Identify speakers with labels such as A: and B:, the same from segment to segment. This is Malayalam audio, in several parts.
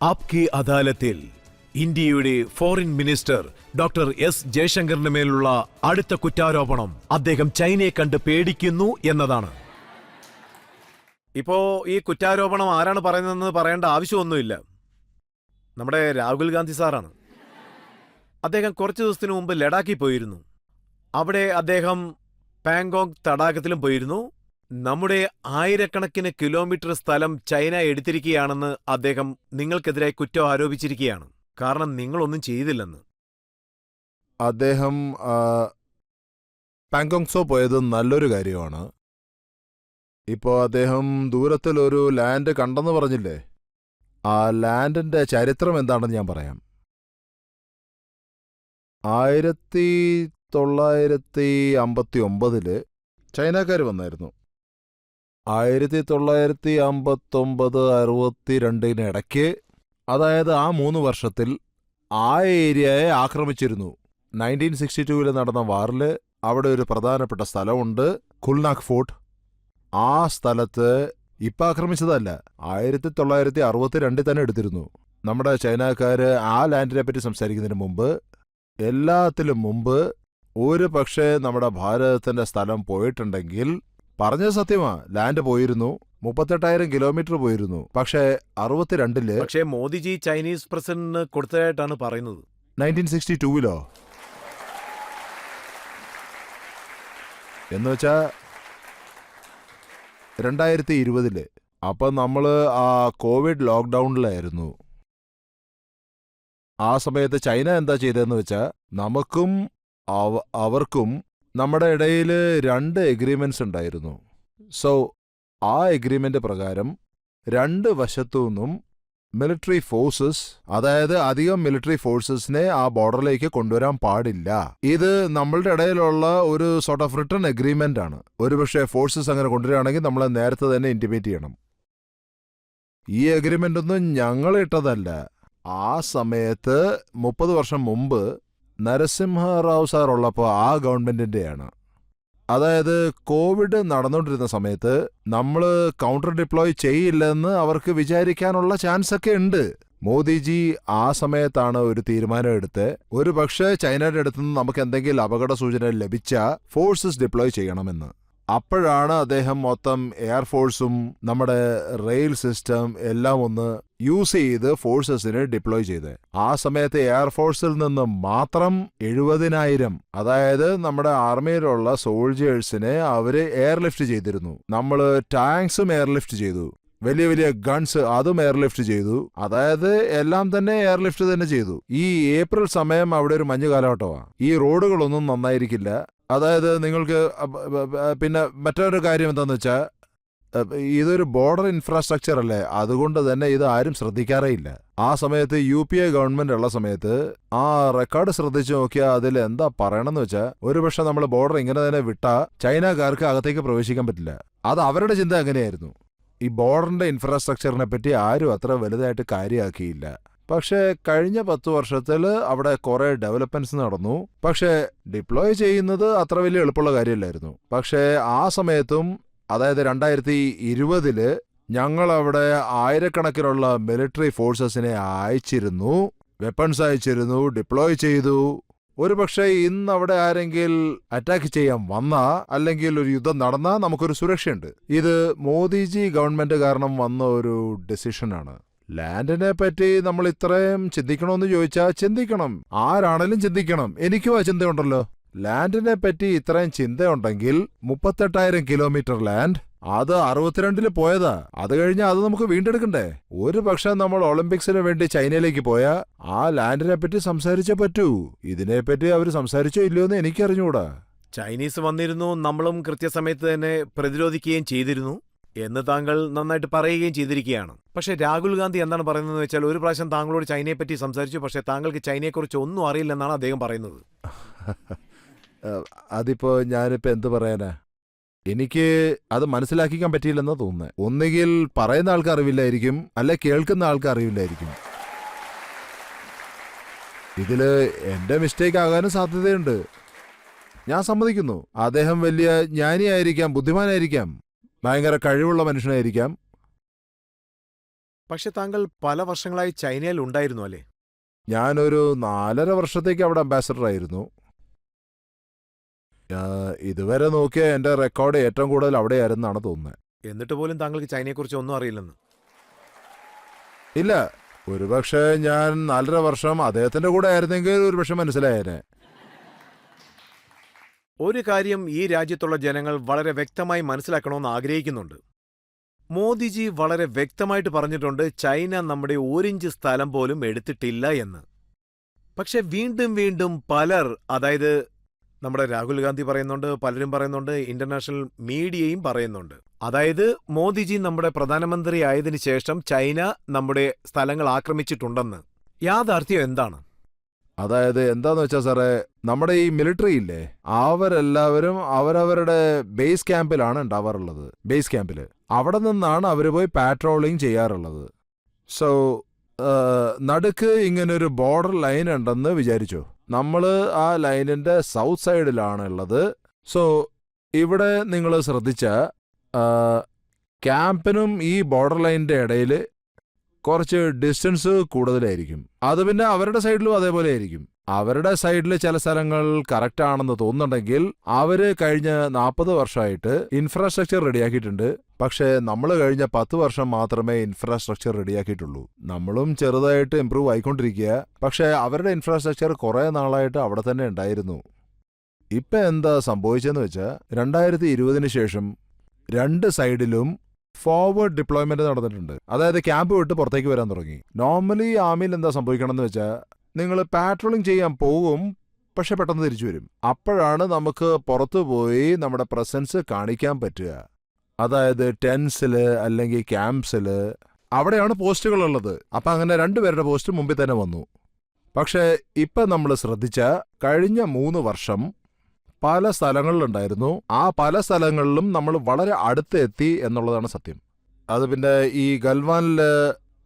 A: ആപ്കി അദാലത്തിൽ ഇന്ത്യയുടെ ഫോറിൻ മിനിസ്റ്റർ ഡോക്ടർ എസ് ജയശങ്കറിന് മേലുള്ള അടുത്ത കുറ്റാരോപണം അദ്ദേഹം ചൈനയെ കണ്ട് പേടിക്കുന്നു എന്നതാണ്. ഇപ്പോ ഈ കുറ്റാരോപണം ആരാണ് പറയുന്നതെന്ന് പറയേണ്ട ആവശ്യമൊന്നുമില്ല. നമ്മുടെ രാഹുൽ ഗാന്ധി സാറാണ്. അദ്ദേഹം കുറച്ചു ദിവസത്തിനു മുമ്പ് ലഡാക്കിൽ പോയിരുന്നു. അവിടെ അദ്ദേഹം പാങ്കോങ് തടാകത്തിലും പോയിരുന്നു. നമ്മുടെ ആയിരക്കണക്കിന് കിലോമീറ്റർ സ്ഥലം ചൈന എടുത്തിരിക്കുകയാണെന്ന് അദ്ദേഹം നിങ്ങൾക്കെതിരെ കുറ്റം ആരോപിച്ചിരിക്കുകയാണ്. കാരണം നിങ്ങളൊന്നും ചെയ്തില്ലെന്ന്.
B: അദ്ദേഹം പാങ്കോങ്സോ പോയത് നല്ലൊരു കാര്യമാണ്. ഇപ്പോൾ അദ്ദേഹം ദൂരത്തിലൊരു ലാൻഡ് കണ്ടെന്ന് പറഞ്ഞില്ലേ? ആ ലാൻഡിന്റെ ചരിത്രം എന്താണെന്ന് ഞാൻ പറയാം. 1959 ചൈനക്കാർ വന്നായിരുന്നു. 1959-62 ഇടയ്ക്ക്, അതായത് ആ 3 വർഷത്തിൽ ആ ഏരിയയെ ആക്രമിച്ചിരുന്നു. 1962 നടന്ന വാറിൽ അവിടെ ഒരു പ്രധാനപ്പെട്ട സ്ഥലമുണ്ട്, ഖുൽനാക് ഫോർട്ട്. ആ സ്ഥലത്ത് ഇപ്പം ആക്രമിച്ചതല്ല, 1962 തന്നെ എടുത്തിരുന്നു. നമ്മുടെ ചൈനക്കാര് ആ ലാൻഡിനെ പറ്റി സംസാരിക്കുന്നതിന് മുമ്പ്, എല്ലാത്തിലും മുമ്പ്, ഒരു പക്ഷേ നമ്മുടെ ഭാരതത്തിന്റെ സ്ഥലം പോയിട്ടുണ്ടെങ്കിൽ, പറഞ്ഞത് സത്യമാ, ലാൻഡ് പോയിരുന്നു, 38,000 കിലോമീറ്റർ പോയിരുന്നു. പക്ഷേ 62-ല്
A: പക്ഷേ മോദിജി ചൈനീസ് പ്രസിഡന്റിന് കൊടുത്തതായിട്ടാണ് പറയുന്നത്.
B: 1962-ലോ എന്നുവെച്ചാ 2020-ല്. അപ്പം നമ്മള് ആ കോവിഡ് ലോക്ക്ഡൗണിലായിരുന്നു. ആ സമയത്ത് ചൈന എന്താ ചെയ്തതെന്ന് വെച്ചാൽ, നമുക്കും അവർക്കും നമ്മുടെ ഇടയിൽ 2 എഗ്രിമെന്റ്സ് ഉണ്ടായിരുന്നു. സോ ആ എഗ്രിമെന്റ് പ്രകാരം 2 വശത്തുനിന്നും മിലിറ്ററി ഫോഴ്സസ്, അതായത് അധികം മിലിറ്ററി ഫോഴ്സസിനെ ആ ബോർഡറിലേക്ക് കൊണ്ടുവരാൻ പാടില്ല. ഇത് നമ്മളുടെ ഇടയിലുള്ള ഒരു സോർട്ട് ഓഫ് റിട്ടൺ എഗ്രിമെന്റ് ആണ്. ഒരുപക്ഷെ ഫോഴ്സസ് അങ്ങനെ കൊണ്ടുവരികയാണെങ്കിൽ നമ്മളെ നേരത്തെ തന്നെ ഇന്റിമേറ്റ് ചെയ്യണം. ഈ എഗ്രിമെന്റ് ഒന്നും ഞങ്ങൾ ഇട്ടതല്ല. ആ സമയത്ത് 30 വർഷം മുമ്പ് നരസിംഹറാവു സാർ ഉള്ളപ്പോൾ ആ ഗവൺമെന്റിന്റെയാണ്. അതായത് കോവിഡ് നടന്നുകൊണ്ടിരുന്ന സമയത്ത് നമ്മൾ കൗണ്ടർ ഡിപ്ലോയ് ചെയ്യില്ലെന്ന് അവർക്ക് വിചാരിക്കാനുള്ള ചാൻസ് ഒക്കെ ഉണ്ട്. മോദിജി ആ സമയത്താണ് ഒരു തീരുമാനം എടുത്ത്, ഒരു പക്ഷേ ചൈനയുടെ അടുത്തുനിന്ന് നമുക്ക് എന്തെങ്കിലും അപകട സൂചന ലഭിച്ചാൽ ഫോഴ്സസ് ഡിപ്ലോയ് ചെയ്യണമെന്ന്. അപ്പോഴാണ് അദ്ദേഹം മൊത്തം എയർഫോഴ്സും നമ്മുടെ റെയിൽ സിസ്റ്റം എല്ലാം ഒന്ന് യൂസ് ചെയ്ത് ഫോഴ്സസിനെ ഡിപ്ലോയ് ചെയ്ത്. ആ സമയത്ത് എയർഫോഴ്സിൽ നിന്ന് മാത്രം 70,000, അതായത് നമ്മുടെ ആർമിയിലുള്ള സോൾജേഴ്സിനെ അവര് എയർലിഫ്റ്റ് ചെയ്തിരുന്നു. നമ്മള് ടാങ്ക്സും എയർലിഫ്റ്റ് ചെയ്തു, വലിയ വലിയ ഗൺസ് അതും എയർലിഫ്റ്റ് ചെയ്തു. അതായത് എല്ലാം തന്നെ എയർലിഫ്റ്റ് തന്നെ ചെയ്തു. ഈ ഏപ്രിൽ സമയം അവിടെ ഒരു മഞ്ഞ് കാലഘട്ടമാണ്. ഈ റോഡുകളൊന്നും നന്നായിരിക്കില്ല. അതായത് നിങ്ങൾക്ക് പിന്നെ മറ്റൊരു കാര്യം എന്താന്ന് വെച്ചാൽ, ഇതൊരു ബോർഡർ ഇൻഫ്രാസ്ട്രക്ചർ അല്ലേ, അതുകൊണ്ട് തന്നെ ഇത് ആരും ശ്രദ്ധിക്കാറേ ഇല്ല. ആ സമയത്ത് UPA ഗവൺമെന്റ് ഉള്ള സമയത്ത് ആ റെക്കോർഡ് ശ്രദ്ധിച്ചു നോക്കിയാൽ അതിൽ എന്താ പറയണമെന്ന് വെച്ചാൽ, ഒരുപക്ഷെ നമ്മൾ ബോർഡർ ഇങ്ങനെ തന്നെ വിട്ടാ ചൈനക്കാർക്ക് അകത്തേക്ക് പ്രവേശിക്കാൻ പറ്റില്ല. അത് അവരുടെ ചിന്ത അങ്ങനെയായിരുന്നു. ഈ ബോർഡറിന്റെ ഇൻഫ്രാസ്ട്രക്ചറിനെ പറ്റി ആരും അത്ര വലുതായിട്ട് കാര്യമാക്കിയില്ല. പക്ഷേ കഴിഞ്ഞ 10 വർഷത്തിൽ അവിടെ കുറെ ഡെവലപ്മെന്റ്സ് നടന്നു. പക്ഷേ ഡിപ്ലോയ് ചെയ്യുന്നത് അത്ര വലിയ എളുപ്പമുള്ള കാര്യമല്ലായിരുന്നു. പക്ഷേ ആ സമയത്തും, അതായത് 2020-ല് ഞങ്ങൾ അവിടെ ആയിരക്കണക്കിനുള്ള മിലിറ്ററി ഫോഴ്സസിനെ അയച്ചിരുന്നു, വെപ്പൺസ് അയച്ചിരുന്നു, ഡിപ്ലോയ് ചെയ്തു. ഒരുപക്ഷെ ഇന്ന് അവിടെ ആരെങ്കിലും അറ്റാക്ക് ചെയ്യാൻ വന്നാ, അല്ലെങ്കിൽ ഒരു യുദ്ധം നടന്നാ നമുക്കൊരു സുരക്ഷയുണ്ട്. ഇത് മോദിജി ഗവൺമെന്റ് കാരണം വന്ന ഒരു ഡിസിഷനാണ്. ലാൻഡിനെ പറ്റി നമ്മൾ ഇത്രയും ചിന്തിക്കണമെന്ന് ചോദിച്ചാൽ ചിന്തിക്കണം, ആരാണേലും ചിന്തിക്കണം. എനിക്കും ആ ചിന്തയുണ്ടല്ലോ. ലാൻഡിനെ പറ്റി ഇത്രയും ചിന്തയുണ്ടെങ്കിൽ 38,000 കിലോമീറ്റർ ലാൻഡ്, അത് 62-ല് പോയതാ. അത് കഴിഞ്ഞാൽ അത് നമുക്ക് വീണ്ടെടുക്കണ്ടേ? ഒരു പക്ഷെ നമ്മൾ ഒളിമ്പിക്സിന് വേണ്ടി ചൈനയിലേക്ക് പോയാൽ ആ ലാൻഡിനെ പറ്റി സംസാരിച്ചേ പറ്റൂ. ഇതിനെപ്പറ്റി അവർ സംസാരിച്ചോ ഇല്ലയോ എന്ന് എനിക്കറിഞ്ഞൂടാ.
A: ചൈനീസ് വന്നിരുന്നു, നമ്മളും കൃത്യസമയത്ത് തന്നെ പ്രതിരോധിക്കുകയും ചെയ്തിരുന്നു എന്ന് താങ്കൾ നന്നായിട്ട് പറയുകയും ചെയ്തിരിക്കുകയാണ്. പക്ഷേ രാഹുൽ ഗാന്ധി എന്താണ് പറയുന്നതെന്ന് വെച്ചാൽ, ഒരു പ്രാവശ്യം താങ്കളോട് ചൈനയെപ്പറ്റി സംസാരിച്ചു, പക്ഷേ താങ്കൾക്ക് ചൈനയെക്കുറിച്ച് ഒന്നും അറിയില്ലെന്നാണ് അദ്ദേഹം പറയുന്നത്.
B: അതിപ്പോ ഞാനിപ്പോ എന്ത് പറയാനാ, എനിക്ക് അത് മനസ്സിലാക്കിക്കാൻ പറ്റിയില്ലെന്നാ തോന്നുന്നത്. ഒന്നുകിൽ പറയുന്ന ആൾക്ക് അറിവില്ലായിരിക്കും, അല്ലെ കേൾക്കുന്ന ആൾക്ക് അറിവില്ലായിരിക്കും. ഇതില് എന്റെ മിസ്റ്റേക്ക് ആകാനും സാധ്യതയുണ്ട്, ഞാൻ സമ്മതിക്കുന്നു. അദ്ദേഹം വലിയ ജ്ഞാനിയായിരിക്കാം, ബുദ്ധിമാനായിരിക്കാം, ഭയങ്കര കഴിവുള്ള മനുഷ്യനായിരിക്കാം.
A: പക്ഷെ താങ്കൾ പല വർഷങ്ങളായി ചൈനയിൽ ഉണ്ടായിരുന്നു അല്ലേ?
B: ഞാനൊരു 4.5 വർഷത്തേക്ക് അവിടെ അംബാസഡർ ആയിരുന്നു. ഇതുവരെ നോക്കിയ എന്റെ റെക്കോർഡ് ഏറ്റവും കൂടുതൽ അവിടെയായിരുന്നാണ് തോന്നുന്നത്.
A: എന്നിട്ട് പോലും താങ്കൾക്ക് ചൈനയെക്കുറിച്ച് ഒന്നും അറിയില്ലെന്ന്.
B: ഇല്ല, ഒരുപക്ഷെ ഞാൻ 4.5 വർഷം അദ്ദേഹത്തിന്റെ കൂടെ ആയിരുന്നെങ്കിൽ ഒരുപക്ഷെ മനസ്സിലായേനെ.
A: ഒരു കാര്യം ഈ രാജ്യത്തുള്ള ജനങ്ങൾ വളരെ വ്യക്തമായി മനസ്സിലാക്കണമെന്ന് ആഗ്രഹിക്കുന്നുണ്ട്. മോദിജി വളരെ വ്യക്തമായിട്ട് പറഞ്ഞിട്ടുണ്ട് ചൈന നമ്മുടെ 1 ഇഞ്ച് സ്ഥലം പോലും എടുത്തിട്ടില്ല എന്ന്. പക്ഷെ വീണ്ടും വീണ്ടും പലർ, അതായത് നമ്മുടെ രാഹുൽ ഗാന്ധി പറയുന്നുണ്ട്, പലരും പറയുന്നുണ്ട്, ഇന്റർനാഷണൽ മീഡിയയും പറയുന്നുണ്ട്, അതായത് മോദിജി നമ്മുടെ പ്രധാനമന്ത്രി ആയതിനു ശേഷം ചൈന നമ്മുടെ സ്ഥലങ്ങൾ ആക്രമിച്ചിട്ടുണ്ടെന്ന്. യാഥാർത്ഥ്യം എന്താണ്?
B: അതായത് എന്താന്ന് വെച്ചാ സാറേ, നമ്മുടെ ഈ മിലിറ്ററി ഇല്ലേ, അവരെല്ലാവരും അവരവരുടെ ബേസ് ക്യാമ്പിലാണ് ഉണ്ടാവാറുള്ളത്. ബേസ് ക്യാമ്പിൽ അവിടെ നിന്നാണ് അവർ പോയി പാട്രോളിംഗ് ചെയ്യാറുള്ളത്. സോ നടുക്ക് ഇങ്ങനൊരു ബോർഡർ ലൈൻ ഉണ്ടെന്ന് വിചാരിച്ചോ. നമ്മൾ ആ ലൈനിന്റെ സൗത്ത് സൈഡിലാണ് ഉള്ളത്. സോ ഇവിടെ നിങ്ങൾ ശ്രദ്ധിച്ച ക്യാമ്പിനും ഈ ബോർഡർ ലൈനിന്റെ ഇടയിൽ കുറച്ച് ഡിസ്റ്റൻസ് കൂടുതലായിരിക്കും. അത് പിന്നെ അവരുടെ സൈഡിലും അതേപോലെ ആയിരിക്കും. അവരുടെ സൈഡിൽ ചില സ്ഥലങ്ങൾ കറക്റ്റ് ആണെന്ന് തോന്നുന്നുണ്ടെങ്കിൽ അവര് കഴിഞ്ഞ 40 വർഷമായിട്ട് ഇൻഫ്രാസ്ട്രക്ചർ റെഡിയാക്കിയിട്ടുണ്ട്. പക്ഷേ നമ്മൾ കഴിഞ്ഞ 10 വർഷം മാത്രമേ ഇൻഫ്രാസ്ട്രക്ചർ റെഡിയാക്കിയിട്ടുള്ളൂ. നമ്മളും ചെറുതായിട്ട് ഇംപ്രൂവ് ആയിക്കൊണ്ടിരിക്കുക. പക്ഷേ അവരുടെ ഇൻഫ്രാസ്ട്രക്ചർ കുറെ നാളായിട്ട് അവിടെ തന്നെ ഉണ്ടായിരുന്നു. ഇപ്പൊ എന്താ സംഭവിച്ചെന്ന് വെച്ചാൽ 2020 ശേഷം 2 സൈഡിലും ഫോർവേഡ് ഡിപ്ലോയ്മെന്റ് നടന്നിട്ടുണ്ട്. അതായത് ക്യാമ്പ് വിട്ട് പുറത്തേക്ക് വരാൻ തുടങ്ങി. നോർമലി ആർമിയിൽ എന്താ സംഭവിക്കണമെന്ന് വെച്ചാൽ നിങ്ങൾ പാട്രോളിംഗ് ചെയ്യാൻ പോകും, പക്ഷെ പെട്ടെന്ന് തിരിച്ചു വരും. അപ്പോഴാണ് നമുക്ക് പുറത്തു പോയി നമ്മുടെ പ്രസൻസ് കാണിക്കാൻ പറ്റുക. അതായത് ടെൻസില് അല്ലെങ്കിൽ ക്യാമ്പ്സില് അവിടെയാണ് പോസ്റ്റുകളുള്ളത്. അപ്പൊ അങ്ങനെ 2 പേരുടെ പോസ്റ്റ് മുമ്പിൽ തന്നെ വന്നു. പക്ഷെ ഇപ്പൊ നമ്മൾ ശ്രദ്ധിച്ച കഴിഞ്ഞ 3 വർഷം പല സ്ഥലങ്ങളിലുണ്ടായിരുന്നു. ആ പല സ്ഥലങ്ങളിലും നമ്മൾ വളരെ അടുത്തെത്തി എന്നുള്ളതാണ് സത്യം. അത് പിന്നെ ഈ ഗൽവാനില്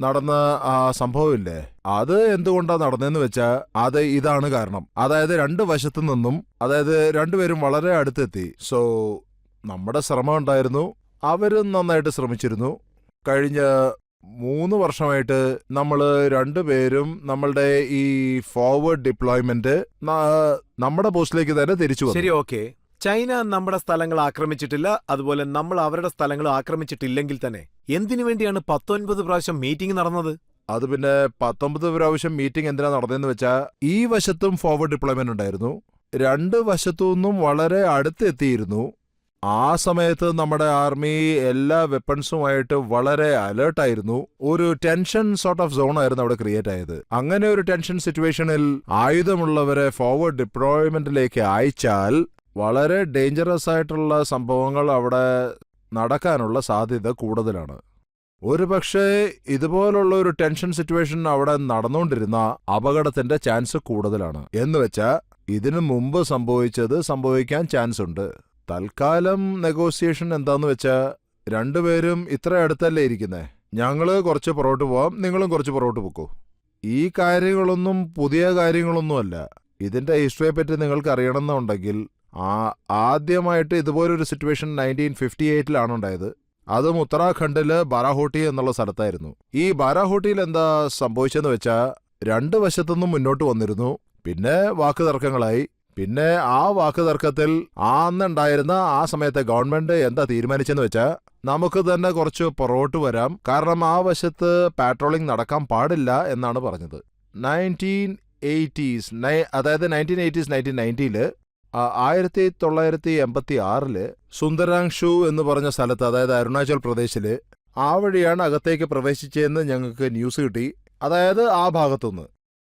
B: നടന്ന ആ സംഭവമില്ലേ, അത് എന്തുകൊണ്ടാണ് നടന്നതെന്ന് വെച്ചാൽ അത് ഇതാണ് കാരണം. അതായത് 2 വശത്തു നിന്നും, അതായത് 2 പേരും വളരെ അടുത്തെത്തി. സോ നമ്മുടെ ശ്രമം ഉണ്ടായിരുന്നു, അവരും നന്നായിട്ട് ശ്രമിച്ചിരുന്നു. കഴിഞ്ഞ 3 വർഷമായിട്ട് നമ്മൾ 2 പേരും നമ്മളുടെ ഈ ഫോർവേഡ് ഡിപ്ലോയ്മെന്റ് നമ്മുടെ പോസ്റ്റിലേക്ക് തന്നെ തിരിച്ചു വന്നു.
A: ശരി, ഓക്കെ. ചൈന നമ്മുടെ സ്ഥലങ്ങൾ ആക്രമിച്ചിട്ടില്ല, അതുപോലെ നമ്മൾ അവരുടെ സ്ഥലങ്ങൾ ആക്രമിച്ചിട്ടില്ലെങ്കിൽ തന്നെ എന്തിനു വേണ്ടിയാണ് 19 പ്രാവശ്യം മീറ്റിംഗ് നടന്നത്?
B: അത് പിന്നെ 19 പ്രാവശ്യം മീറ്റിംഗ് എന്തിനാ നടന്നതെന്ന് വെച്ചാൽ ഈ വശത്തും ഫോർവേഡ് ഡിപ്ലോയ്മെന്റ് ഉണ്ടായിരുന്നു, 2 വശത്തു നിന്നും വളരെ അടുത്തെത്തിയിരുന്നു. ആ സമയത്ത് നമ്മുടെ ആർമി എല്ലാ വെപ്പൺസുമായിട്ട് വളരെ അലേർട്ടായിരുന്നു. ഒരു ടെൻഷൻ സോർട്ട് ഓഫ് സോൺ ആയിരുന്നു അവിടെ ക്രിയേറ്റ് ആയത്. അങ്ങനെ ഒരു ടെൻഷൻ സിറ്റുവേഷനിൽ ആയുധമുള്ളവരെ ഫോർവേഡ് ഡിപ്ലോയ്മെന്റിലേക്ക് അയച്ചാൽ വളരെ ഡേഞ്ചറസ് ആയിട്ടുള്ള സംഭവങ്ങൾ അവിടെ നടക്കാനുള്ള സാധ്യത കൂടുതലാണ്. ഒരുപക്ഷെ ഇതുപോലുള്ള ഒരു ടെൻഷൻ സിറ്റുവേഷൻ അവിടെ നടന്നുകൊണ്ടിരുന്ന അപകടത്തിന്റെ ചാൻസ് കൂടുതലാണ്. എന്നുവെച്ചാൽ ഇതിനു മുമ്പ് സംഭവിച്ചത് സംഭവിക്കാൻ ചാൻസ് ഉണ്ട്. തൽക്കാലം നെഗോസിയേഷൻ എന്താന്ന് വെച്ചാ 2 പേരും ഇത്ര അടുത്തല്ലേ ഇരിക്കുന്നേ, ഞങ്ങള് കുറച്ച് പുറകോട്ട് പോവാം, നിങ്ങളും കുറച്ച് പുറകോട്ട് പോക്കോ. ഈ കാര്യങ്ങളൊന്നും പുതിയ കാര്യങ്ങളൊന്നുമല്ല. ഇതിന്റെ ഹിസ്റ്ററിയെ പറ്റി നിങ്ങൾക്ക് അറിയണമെന്നുണ്ടെങ്കിൽ ആദ്യമായിട്ട് ഇതുപോലൊരു സിറ്റുവേഷൻ 1958 ഉണ്ടായത്. അതും ഉത്തരാഖണ്ഡില് ബാരാഹോട്ടി എന്നുള്ള സ്ഥലത്തായിരുന്നു. ഈ ബാരാഹോട്ടിയിൽ എന്താ സംഭവിച്ചെന്ന് വെച്ചാ 2 വശത്തുനിന്നും മുന്നോട്ട് വന്നിരുന്നു. പിന്നെ വാക്ക് തർക്കങ്ങളായി. പിന്നെ ആ വാക്ക് തർക്കത്തിൽ അന്നുണ്ടായിരുന്ന ആ സമയത്തെ ഗവൺമെന്റ് എന്താ തീരുമാനിച്ചെന്ന് വെച്ചാൽ നമുക്ക് തന്നെ കുറച്ച് പുറകോട്ട് വരാം, കാരണം ആ വശത്ത് പാട്രോളിംഗ് നടക്കാൻ പാടില്ല എന്നാണ് പറഞ്ഞത്. 1980s, അതായത് 1980s 1990 1986 സുന്ദരാംഷു എന്ന് പറഞ്ഞ സ്ഥലത്ത്, അതായത് അരുണാചൽ പ്രദേശില്, ആ വഴിയാണ് അകത്തേക്ക് പ്രവേശിച്ചതെന്ന് ഞങ്ങൾക്ക് ന്യൂസ് കിട്ടി. അതായത് ആ ഭാഗത്തുനിന്ന്.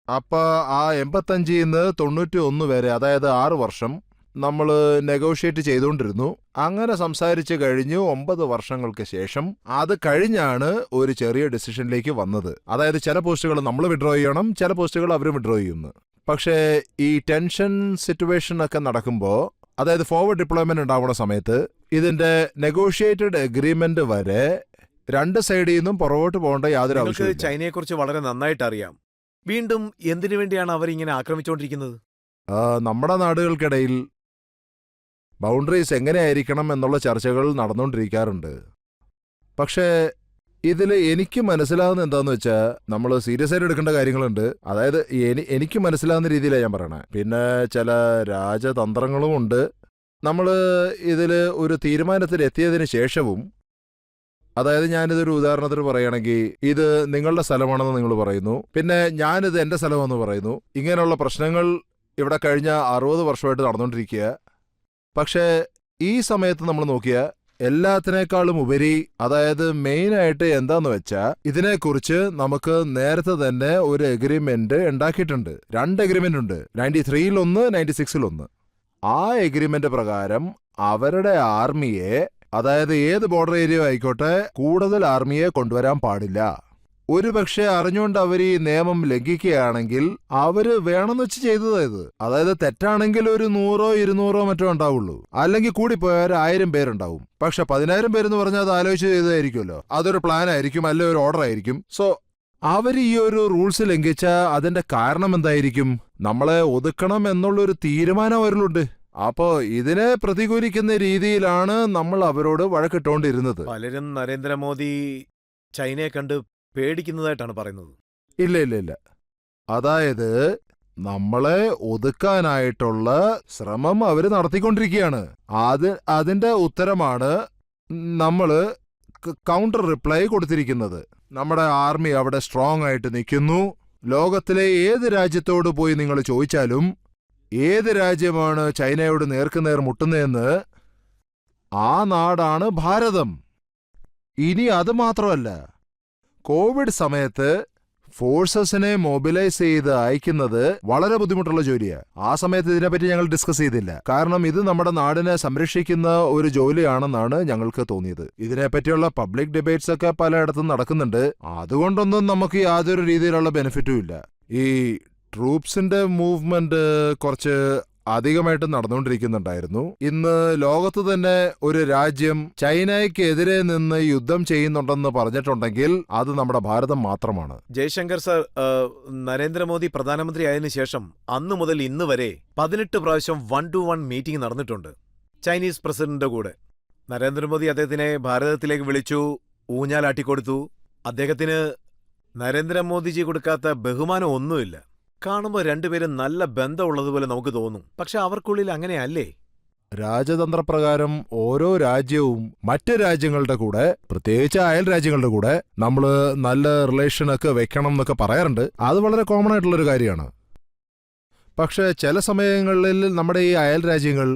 B: അപ്പൊ ആ 85-ന്ന് 91 വരെ, അതായത് 6 വർഷം നമ്മൾ നെഗോഷിയേറ്റ് ചെയ്തുകൊണ്ടിരുന്നു. അങ്ങനെ സംസാരിച്ച് കഴിഞ്ഞു 9 വർഷങ്ങൾക്ക് ശേഷം അത് കഴിഞ്ഞാണ് ഒരു ചെറിയ ഡിസിഷനിലേക്ക് വന്നത്. അതായത് ചില പോസ്റ്റുകൾ നമ്മൾ വിഡ്രോ ചെയ്യണം, ചില പോസ്റ്റുകൾ അവർ വിഡ്രോ ചെയ്യുന്നു. പക്ഷേ ഈ ടെൻഷൻ സിറ്റുവേഷൻ ഒക്കെ നടക്കുമ്പോൾ, അതായത് ഫോർവേഡ് ഡിപ്ലോയ്മെന്റ് ഉണ്ടാവുന്ന സമയത്ത് ഇതിന്റെ നെഗോഷിയേറ്റഡ് എഗ്രിമെന്റ് വരെ 2 സൈഡിൽ നിന്നും പുറകോട്ട് പോകേണ്ട യാതൊരു ആവശ്യമില്ല.
A: ചൈനയെക്കുറിച്ച് വളരെ നന്നായിട്ട് അറിയാം. വീണ്ടും എന്തിനു വേണ്ടിയാണ് അവർ ഇങ്ങനെ ആക്രമിച്ചുകൊണ്ടിരിക്കുന്നത്?
B: നമ്മുടെ നാടുകൾക്കിടയിൽ ബൗണ്ടറീസ് എങ്ങനെയായിരിക്കണം എന്നുള്ള ചർച്ചകൾ നടന്നുകൊണ്ടിരിക്കാറുണ്ട്. പക്ഷേ ഇതിൽ എനിക്ക് മനസ്സിലാവുന്ന എന്താന്ന് വെച്ചാൽ നമ്മൾ സീരിയസ് ആയിട്ട് എടുക്കേണ്ട കാര്യങ്ങളുണ്ട്. അതായത് എനിക്ക് മനസ്സിലാവുന്ന രീതിയിലാണ് ഞാൻ പറയണേ. പിന്നെ ചില രാജതന്ത്രങ്ങളും ഉണ്ട്. നമ്മൾ ഇതിൽ ഒരു തീരുമാനത്തിൽ എത്തിയതിന് ശേഷവും, അതായത് ഞാനിതൊരു ഉദാഹരണത്തിന് പറയുകയാണെങ്കിൽ, ഇത് നിങ്ങളുടെ സ്ഥലമാണെന്ന് നിങ്ങൾ പറയുന്നു, പിന്നെ ഞാനിത് എൻ്റെ സ്ഥലമാണെന്ന് പറയുന്നു. ഇങ്ങനെയുള്ള പ്രശ്നങ്ങൾ ഇവിടെ കഴിഞ്ഞ 60 വർഷമായിട്ട് നടന്നുകൊണ്ടിരിക്കുക. പക്ഷേ ഈ സമയത്ത് നമ്മൾ നോക്കിയാൽ എല്ലാത്തിനേക്കാളും ഉപരി, അതായത് മെയിനായിട്ട് എന്താന്ന് വെച്ചാൽ, ഇതിനെക്കുറിച്ച് നമുക്ക് നേരത്തെ തന്നെ ഒരു എഗ്രിമെന്റ് ഉണ്ടാക്കിയിട്ടുണ്ട്. 2 എഗ്രിമെന്റ് ഉണ്ട്. 93-ൽ ഒന്ന്, 96-ൽ ഒന്ന്. ആ എഗ്രിമെന്റ് പ്രകാരം അവരുടെ ആർമിയെ, അതായത് ഏത് ബോർഡർ ഏരിയ ആയിക്കോട്ടെ, കൂടുതൽ ആർമിയെ കൊണ്ടുവരാൻ പാടില്ല. ഒരുപക്ഷെ അറിഞ്ഞുകൊണ്ട് അവർ ഈ നിയമം ലംഘിക്കുകയാണെങ്കിൽ അവര് വേണമെന്ന് വെച്ച് ചെയ്തതായത്. അതായത് തെറ്റാണെങ്കിൽ ഒരു 100-ഓ 200-ഓ മറ്റോ ഉണ്ടാവുള്ളൂ. അല്ലെങ്കിൽ കൂടിപ്പോയാൽ 1000 പേരുണ്ടാവും. പക്ഷെ 10,000 പേരെന്ന് പറഞ്ഞാൽ അത് ആലോചിച്ച് ചെയ്തതായിരിക്കുമല്ലോ. അതൊരു പ്ലാൻ ആയിരിക്കും, അല്ലെ ഒരു ഓർഡർ ആയിരിക്കും. സോ അവർ ഈ ഒരു റൂൾസ് ലംഘിച്ച അതിന്റെ കാരണം എന്തായിരിക്കും? നമ്മളെ ഒതുക്കണം എന്നുള്ളൊരു തീരുമാനം അവരിലുണ്ട്. അപ്പോ ഇതിനെ പ്രതികൂലിക്കുന്ന രീതിയിലാണ് നമ്മൾ അവരോട് വഴക്കിട്ടോണ്ടിരുന്നത്.
A: പലരും നരേന്ദ്രമോദി ചൈനയെ കണ്ട് പേടിക്കുന്നതായിട്ടാണ് പറയുന്നത്.
B: ഇല്ല. അതായത് നമ്മളെ ഒതുക്കാനായിട്ടുള്ള ശ്രമം അവര് നടത്തിക്കൊണ്ടിരിക്കുകയാണ്. അതിന്റെ ഉത്തരമാണ് നമ്മള് കൗണ്ടർ റിപ്ലൈ കൊടുത്തിരിക്കുന്നത്. നമ്മുടെ ആർമി അവിടെ സ്ട്രോങ് ആയിട്ട് നിൽക്കുന്നു. ലോകത്തിലെ ഏത് രാജ്യത്തോട് പോയി നിങ്ങൾ ചോദിച്ചാലും, ഏത് രാജ്യമാണ് ചൈനയോട് നേർക്കുനേർ മുട്ടുന്നതെന്ന്, ആ നാടാണ് ഭാരതം. ഇനി അത് മാത്രമല്ല, കോവിഡ് സമയത്ത് ഫോഴ്സസിനെ മൊബിലൈസ് ചെയ്ത് അയക്കുന്നത് വളരെ ബുദ്ധിമുട്ടുള്ള ജോലിയാണ്. ആ സമയത്ത് ഇതിനെപ്പറ്റി ഞങ്ങൾ ഡിസ്കസ് ചെയ്തില്ല. കാരണം ഇത് നമ്മുടെ നാടിനെ സംരക്ഷിക്കുന്ന ഒരു ജോലിയാണെന്നാണ് ഞങ്ങൾക്ക് തോന്നിയത്. ഇതിനെപ്പറ്റിയുള്ള പബ്ലിക് ഡിബേറ്റ്സ് ഒക്കെ പലയിടത്തും നടക്കുന്നുണ്ട്. അതുകൊണ്ടൊന്നും നമുക്ക് യാതൊരു രീതിയിലുള്ള ബെനിഫിറ്റും ഇല്ല. ഈ ട്രൂപ്സിന്റെ മൂവ്മെന്റ് കുറച്ച് അധികമായിട്ട് നടന്നുകൊണ്ടിരിക്കുന്നുണ്ടായിരുന്നു. ഇന്ന് ലോകത്ത് തന്നെ ഒരു രാജ്യം ചൈനയ്ക്കെതിരെ നിന്ന് യുദ്ധം ചെയ്യുന്നുണ്ടെന്ന് പറഞ്ഞിട്ടുണ്ടെങ്കിൽ അത് നമ്മുടെ ഭാരതം മാത്രമാണ്.
A: ജയശങ്കർ സർ, നരേന്ദ്രമോദി പ്രധാനമന്ത്രി ആയതിനു ശേഷം അന്നു മുതൽ ഇന്ന് വരെ 18 പ്രാവശ്യം 1-to-1 മീറ്റിംഗ് നടന്നിട്ടുണ്ട് ചൈനീസ് പ്രസിഡന്റിന്റെ കൂടെ. നരേന്ദ്രമോദി അദ്ദേഹത്തിനെ ഭാരതത്തിലേക്ക് വിളിച്ചു, ഊഞ്ഞാലാട്ടിക്കൊടുത്തു. അദ്ദേഹത്തിന് നരേന്ദ്രമോദിജി കൊടുക്കാത്ത ബഹുമാനം ഒന്നുമില്ല. കാണുമ്പോൾ രണ്ടുപേരും നല്ല ബന്ധമുള്ളതുപോലെ നമുക്ക് തോന്നും. പക്ഷെ അവർക്കുള്ളിൽ അങ്ങനെയല്ലേ?
B: രാജതന്ത്രപ്രകാരം ഓരോ രാജ്യവും മറ്റ് രാജ്യങ്ങളുടെ കൂടെ, പ്രത്യേകിച്ച് അയൽ രാജ്യങ്ങളുടെ കൂടെ നമ്മൾ നല്ല റിലേഷനൊക്കെ വെക്കണം എന്നൊക്കെ പറയാറുണ്ട്. അത് വളരെ കോമൺ ആയിട്ടുള്ളൊരു കാര്യമാണ്. പക്ഷെ ചില സമയങ്ങളിൽ നമ്മുടെ ഈ അയൽ രാജ്യങ്ങൾ,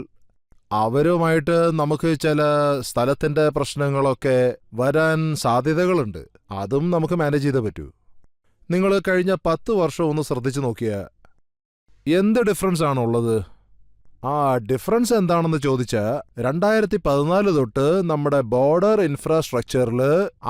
B: അവരുമായിട്ട് നമുക്ക് ചില സ്ഥലത്തിന്റെ പ്രശ്നങ്ങളൊക്കെ വരാൻ സാധ്യതകളുണ്ട്. അതും നമുക്ക് മാനേജ് ചെയ്തേ പറ്റൂ. നിങ്ങൾ കഴിഞ്ഞ 10 വർഷം ഒന്ന് ശ്രദ്ധിച്ചു നോക്കിയാൽ എന്ത് ഡിഫറൻസ് ആണുള്ളത്? ആ ഡിഫറൻസ് എന്താണെന്ന് ചോദിച്ചാൽ, 2014 തൊട്ട് നമ്മുടെ ബോർഡർ ഇൻഫ്രാസ്ട്രക്ചറിൽ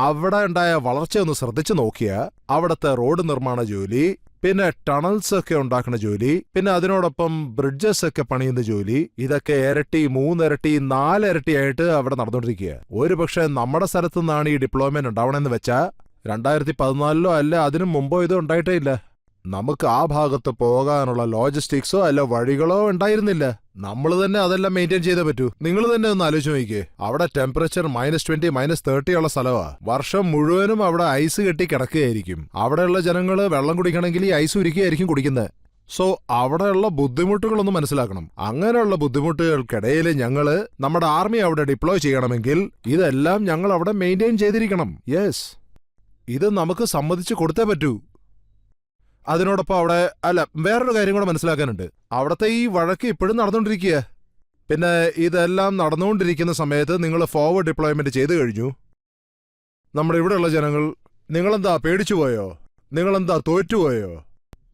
B: അവിടെ ഉണ്ടായ വളർച്ച ഒന്ന് ശ്രദ്ധിച്ചു നോക്കിയാൽ, അവിടുത്തെ റോഡ് നിർമ്മാണ ജോലി, പിന്നെ ടണൽസ് ഒക്കെ ഉണ്ടാക്കുന്ന ജോലി, പിന്നെ അതിനോടൊപ്പം ബ്രിഡ്ജസ് ഒക്കെ പണിയുന്ന ജോലി, ഇതൊക്കെ ഇരട്ടി, 3 ഇരട്ടി, 4 ഇരട്ടിയായിട്ട് അവിടെ നടന്നുകൊണ്ടിരിക്കുക. ഒരുപക്ഷെ നമ്മുടെ സ്ഥലത്തു നിന്നാണ് ഈ ഡിപ്ലോയ്മെന്റ് ഉണ്ടാവണമെന്ന് വെച്ചാൽ 2014 അല്ല അതിനു മുമ്പോ ഇത് ഉണ്ടായിട്ടേ ഇല്ല. നമുക്ക് ആ ഭാഗത്ത് പോകാനുള്ള ലോജിസ്റ്റിക്സോ അല്ല വഴികളോ ഉണ്ടായിരുന്നില്ല. നമ്മൾ തന്നെ അതെല്ലാം മെയിൻറ്റെയിൻ ചെയ്തേ പറ്റൂ. നിങ്ങൾ തന്നെ ഒന്ന് ആലോചിച്ച് നോക്കിയേ. അവിടെ ടെമ്പറേച്ചർ -20, -30 ഉള്ള സ്ഥലമാ. വർഷം മുഴുവനും അവിടെ ഐസ് കെട്ടി കിടക്കുകയായിരിക്കും. അവിടെയുള്ള ജനങ്ങൾ വെള്ളം കുടിക്കണമെങ്കിൽ ഈ ഐസ് ഉരുക്കിയായിരിക്കും കുടിക്കുന്നത്. സോ അവിടെയുള്ള ബുദ്ധിമുട്ടുകളൊന്നും മനസ്സിലാക്കണം. അങ്ങനെയുള്ള ബുദ്ധിമുട്ടുകൾക്കിടയിൽ ഞങ്ങള് നമ്മുടെ ആർമി അവിടെ ഡിപ്ലോയ് ചെയ്യണമെങ്കിൽ ഇതെല്ലാം ഞങ്ങൾ അവിടെ മെയിൻറ്റെയിൻ ചെയ്തിരിക്കണം. യെസ്, ഇത് നമുക്ക് സമ്മതിച്ചു കൊടുത്തേ പറ്റൂ. അതിനോടൊപ്പം അവിടെ വേറൊരു കാര്യം കൂടെ മനസ്സിലാക്കാനുണ്ട്. അവിടുത്തെ ഈ വഴക്ക് ഇപ്പോഴും നടന്നുകൊണ്ടിരിക്കുക. പിന്നെ ഇതെല്ലാം നടന്നുകൊണ്ടിരിക്കുന്ന സമയത്ത് നിങ്ങൾ ഫോർവേഡ് ഡിപ്ലോയ്മെന്റ് ചെയ്തു കഴിഞ്ഞു. നമ്മുടെ ഇവിടെയുള്ള ജനങ്ങൾ, നിങ്ങളെന്താ പേടിച്ചുപോയോ, നിങ്ങളെന്താ തോറ്റുപോയോ,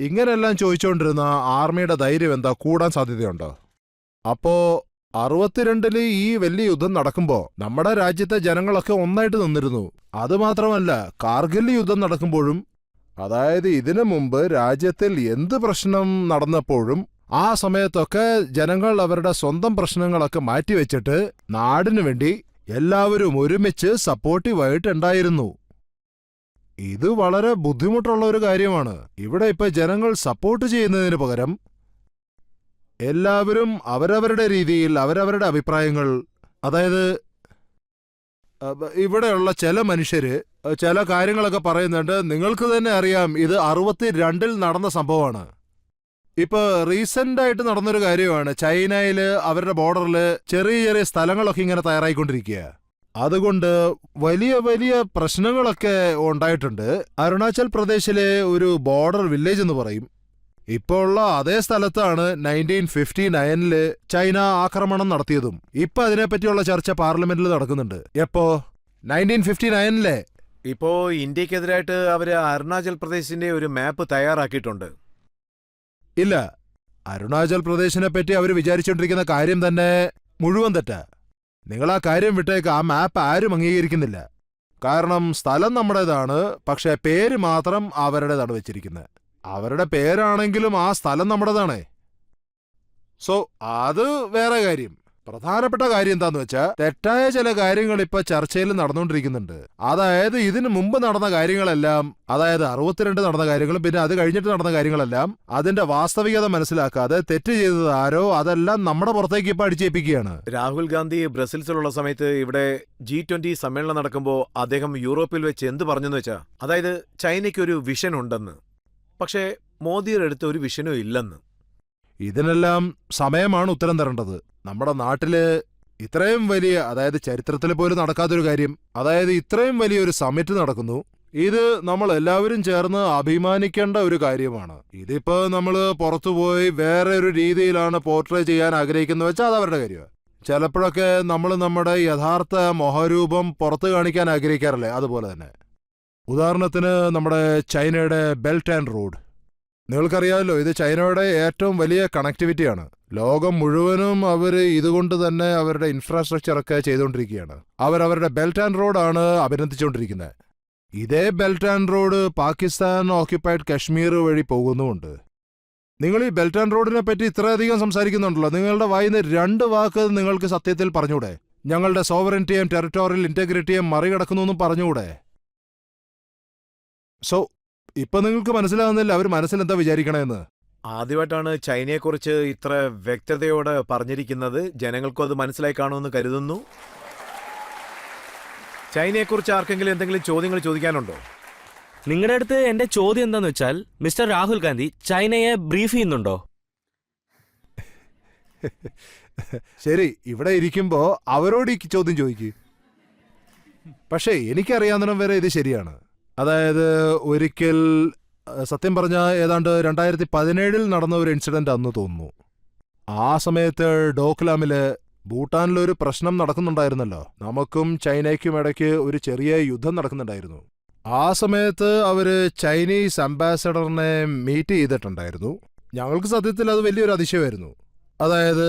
B: ഇങ്ങനെല്ലാം ചോദിച്ചുകൊണ്ടിരുന്ന ആർമിയുടെ ധൈര്യം എന്താ കൂടാൻ സാധ്യതയുണ്ടോ? അപ്പോ 62-ല് ഈ വലിയ യുദ്ധം നടക്കുമ്പോ നമ്മുടെ രാജ്യത്തെ ജനങ്ങളൊക്കെ ഒന്നായിട്ട് നിന്നിരുന്നു. അതുമാത്രമല്ല, കാർഗിൽ യുദ്ധം നടക്കുമ്പോഴും, അതായത് ഇതിനു മുമ്പ് രാജ്യത്തിൽ എന്ത് പ്രശ്നം നടന്നപ്പോഴും, ആ സമയത്തൊക്കെ ജനങ്ങൾ അവരുടെ സ്വന്തം പ്രശ്നങ്ങളൊക്കെ മാറ്റിവെച്ചിട്ട് നാടിനു വേണ്ടി എല്ലാവരും ഒരുമിച്ച് സപ്പോർട്ടീവായിട്ടുണ്ടായിരുന്നു. ഇത് വളരെ ബുദ്ധിമുട്ടുള്ള ഒരു കാര്യമാണ്. ഇവിടെ ഇപ്പൊ ജനങ്ങൾ സപ്പോർട്ട് ചെയ്യുന്നതിന് പകരം എല്ലാവരും അവരവരുടെ രീതിയിൽ അവരവരുടെ അഭിപ്രായങ്ങൾ, അതായത് ഇവിടെയുള്ള ചില മനുഷ്യര് ചില കാര്യങ്ങളൊക്കെ പറയുന്നുണ്ട്. നിങ്ങൾക്ക് തന്നെ അറിയാം, ഇത് 62-ൽ നടന്ന സംഭവമാണ്. ഇപ്പൊ റീസെന്റ് ആയിട്ട് നടന്നൊരു കാര്യമാണ്. ചൈനയില് അവരുടെ ബോർഡറിൽ ചെറിയ ചെറിയ സ്ഥലങ്ങളൊക്കെ ഇങ്ങനെ തയ്യാറായിക്കൊണ്ടിരിക്കുക. അതുകൊണ്ട് വലിയ വലിയ പ്രശ്നങ്ങളൊക്കെ ഉണ്ടായിട്ടുണ്ട്. അരുണാചൽ പ്രദേശിലെ ഒരു ബോർഡർ വില്ലേജ് എന്ന് പറയും. ഇപ്പോൾ ഉള്ള അതേ സ്ഥലത്താണ് 1959-ല് ചൈന ആക്രമണം നടത്തിയതും. ഇപ്പൊ അതിനെപ്പറ്റിയുള്ള ചർച്ച പാർലമെന്റിൽ നടക്കുന്നുണ്ട്. എപ്പോ? 1959-ലെ.
A: ഇപ്പോ ഇന്ത്യക്കെതിരായിട്ട് അവര് അരുണാചൽ പ്രദേശിന്റെ ഒരു മാപ്പ് തയ്യാറാക്കിയിട്ടുണ്ട്.
B: ഇല്ല, അരുണാചൽ പ്രദേശിനെ പറ്റി അവർ വിചാരിച്ചുകൊണ്ടിരിക്കുന്ന കാര്യം തന്നെ മുഴുവൻ തെറ്റാ. നിങ്ങൾ ആ കാര്യം വിട്ടേക്ക്. ആ മാപ്പ് ആരും അംഗീകരിക്കുന്നില്ല. കാരണം സ്ഥലം നമ്മുടേതാണ്, പക്ഷെ പേര് മാത്രം അവരുടേതാണ് വെച്ചിരിക്കുന്നത്. അവരുടെ പേരാണെങ്കിലും ആ സ്ഥലം നമ്മുടേതാണേ. സോ അത് വേറെ കാര്യം. പ്രധാനപ്പെട്ട കാര്യം എന്താന്ന് വെച്ചാൽ, തെറ്റായ ചില കാര്യങ്ങൾ ഇപ്പൊ ചർച്ചയിൽ നടന്നുകൊണ്ടിരിക്കുന്നുണ്ട്. അതായത് ഇതിനു മുമ്പ് നടന്ന കാര്യങ്ങളെല്ലാം, അതായത് 62 നടന്ന കാര്യങ്ങളും പിന്നെ അത് കഴിഞ്ഞിട്ട് നടന്ന കാര്യങ്ങളെല്ലാം, അതിന്റെ വാസ്തവികത മനസ്സിലാക്കാതെ തെറ്റ് ചെയ്തത് ആരോ അതെല്ലാം നമ്മുടെ പുറത്തേക്ക് ഇപ്പൊ അടിച്ചേൽപ്പിക്കുകയാണ്.
A: രാഹുൽ ഗാന്ധി ബ്രസൽസിലുള്ള സമയത്ത് ഇവിടെ G20 സമ്മേളനം നടക്കുമ്പോൾ അദ്ദേഹം യൂറോപ്പിൽ വെച്ച് എന്ത് പറഞ്ഞെന്ന് വെച്ചാ, അതായത് ചൈനയ്ക്ക് ഒരു വിഷൻ ഉണ്ടെന്ന്, പക്ഷേ മോദിയുടെ അടുത്ത് ഒരു വിഷനും ഇല്ലെന്ന്.
B: ഇതിനെല്ലാം സമയമാണ് ഉത്തരം തരേണ്ടത്. നമ്മുടെ നാട്ടില് ഇത്രയും വലിയ, അതായത് ചരിത്രത്തിൽ പോലും നടക്കാത്തൊരു കാര്യം, അതായത് ഇത്രയും വലിയൊരു സമ്മിറ്റ് നടക്കുന്നു. ഇത് നമ്മൾ എല്ലാവരും ചേർന്ന് അഭിമാനിക്കേണ്ട ഒരു കാര്യമാണ്. ഇതിപ്പോ നമ്മൾ പുറത്തുപോയി വേറെ ഒരു രീതിയിലാണ് പോർട്രേ ചെയ്യാൻ ആഗ്രഹിക്കുന്നത് വെച്ചാൽ അത് അവരുടെ കാര്യമാണ്. ചിലപ്പോഴൊക്കെ നമ്മൾ നമ്മുടെ യഥാർത്ഥ മൊഹരൂപം പുറത്ത് കാണിക്കാൻ ആഗ്രഹിക്കാറില്ലേ, അതുപോലെ തന്നെ. ഉദാഹരണത്തിന് നമ്മുടെ ചൈനയുടെ ബെൽറ്റ് ആൻഡ് റോഡ്. നിങ്ങൾക്കറിയാമല്ലോ, ഇത് ചൈനയുടെ ഏറ്റവും വലിയ കണക്ടിവിറ്റിയാണ്. ലോകം മുഴുവനും അവർ ഇതുകൊണ്ട് തന്നെ അവരുടെ ഇൻഫ്രാസ്ട്രക്ചറൊക്കെ ചെയ്തുകൊണ്ടിരിക്കുകയാണ്. അവരവരുടെ ബെൽറ്റ് ആൻഡ് റോഡാണ് അഭിനന്ദിച്ചുകൊണ്ടിരിക്കുന്നത്. ഇതേ belt and road Pakistan occupied Kashmir വഴി പോകുന്നുമുണ്ട്. നിങ്ങൾ ഈ ബെൽറ്റ് ആൻഡ് റോഡിനെ പറ്റി ഇത്രയധികം സംസാരിക്കുന്നുണ്ടല്ലോ, നിങ്ങളുടെ വായിന്ന് 2 വാക്ക് നിങ്ങൾക്ക് സത്യത്തിൽ പറഞ്ഞുകൂടെ? ഞങ്ങളുടെ സോവറിനിറ്റിയും ടെറിട്ടോറിയൽ ഇന്റഗ്രിറ്റിയും മറികടക്കുന്നു എന്നും പറഞ്ഞുകൂടെ? സോ ഇപ്പൊ നിങ്ങൾക്ക് മനസ്സിലാകുന്നില്ല അവർ മനസ്സിൽ എന്താ വിചാരിക്കണേന്ന്.
A: ആദ്യമായിട്ടാണ് ചൈനയെക്കുറിച്ച് ഇത്ര വ്യക്തതയോടെ പറഞ്ഞിരിക്കുന്നത്. ജനങ്ങൾക്കും അത് മനസ്സിലായി കാണുമെന്ന് കരുതുന്നു. ചൈനയെക്കുറിച്ച് ആർക്കെങ്കിലും എന്തെങ്കിലും ചോദ്യങ്ങൾ ചോദിക്കാനുണ്ടോ?
C: നിങ്ങളുടെ അടുത്ത് എന്റെ ചോദ്യം എന്താന്ന് വെച്ചാൽ, മിസ്റ്റർ രാഹുൽ ഗാന്ധി ചൈനയെ ബ്രീഫ് ചെയ്യുന്നുണ്ടോ?
B: ശരി, ഇവിടെ ഇരിക്കുമ്പോ അവരോട് ഈ ചോദ്യം ചോദിക്കൂ. പക്ഷേ എനിക്കറിയാവുന്നിടം വരെ ഇത് ശരിയാണ്. അതായത് ഒരിക്കൽ, സത്യം പറഞ്ഞാൽ ഏതാണ്ട് 2017-ൽ നടന്ന ഒരു ഇൻസിഡന്റ് അന്ന് തോന്നുന്നു. ആ സമയത്ത് ഡോക്ലാമില് ഭൂട്ടാനിലൊരു പ്രശ്നം നടക്കുന്നുണ്ടായിരുന്നല്ലോ. നമുക്കും ചൈനയ്ക്കും ഇടയ്ക്ക് ഒരു ചെറിയ യുദ്ധം നടക്കുന്നുണ്ടായിരുന്നു. ആ സമയത്ത് അവര് ചൈനീസ് അംബാസഡറിനെ മീറ്റ് ചെയ്തിട്ടുണ്ടായിരുന്നു. ഞങ്ങൾക്ക് സത്യത്തിൽ അത് വലിയൊരു അതിശയമായിരുന്നു. അതായത്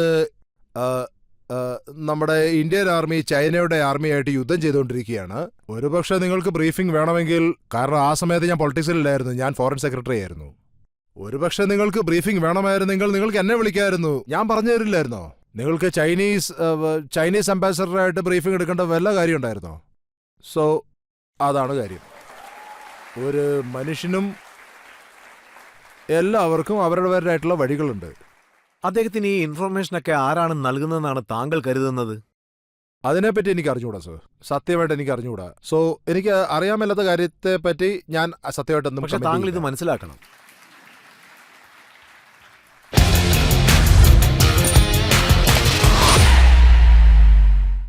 B: നമ്മുടെ ഇന്ത്യൻ ആർമി ചൈനയുടെ ആർമിയായിട്ട് യുദ്ധം ചെയ്തുകൊണ്ടിരിക്കുകയാണ്. ഒരുപക്ഷെ നിങ്ങൾക്ക് ബ്രീഫിംഗ് വേണമെങ്കിൽ, കാരണം ആ സമയത്ത് ഞാൻ പൊളിറ്റിക്സിലായിരുന്നു, ഞാൻ ഫോറിൻ സെക്രട്ടറി ആയിരുന്നു. ഒരുപക്ഷെ നിങ്ങൾക്ക് ബ്രീഫിംഗ് വേണമായിരുന്നെങ്കിൽ നിങ്ങൾക്ക് എന്നെ വിളിക്കായിരുന്നു, ഞാൻ പറഞ്ഞു തരില്ലായിരുന്നോ? നിങ്ങൾക്ക് ചൈനീസ് അംബാസഡറായിട്ട് ബ്രീഫിംഗ് എടുക്കേണ്ട വല്ല കാര്യം ഉണ്ടായിരുന്നോ? സോ അതാണ് കാര്യം. ഒരു മനുഷ്യനും എല്ലാവർക്കും അവരുടേതായിട്ടുള്ള വഴികളുണ്ട്.
A: അദ്ദേഹത്തിന് ഈ ഇൻഫർമേഷനൊക്കെ ആരാണ് നൽകുന്നതെന്നാണ് താങ്കൾ കരുതുന്നത്?
B: അതിനെപ്പറ്റി എനിക്ക് അറിഞ്ഞുകൂടാ സർ, സത്യമായിട്ട് എനിക്ക് അറിഞ്ഞുകൂടാ. സോ എനിക്ക് അറിയാൻ മേലാത്ത കാര്യത്തെ പറ്റി ഞാൻ സത്യമായിട്ട്
A: പക്ഷെ താങ്കൾ ഇത് മനസ്സിലാക്കണം.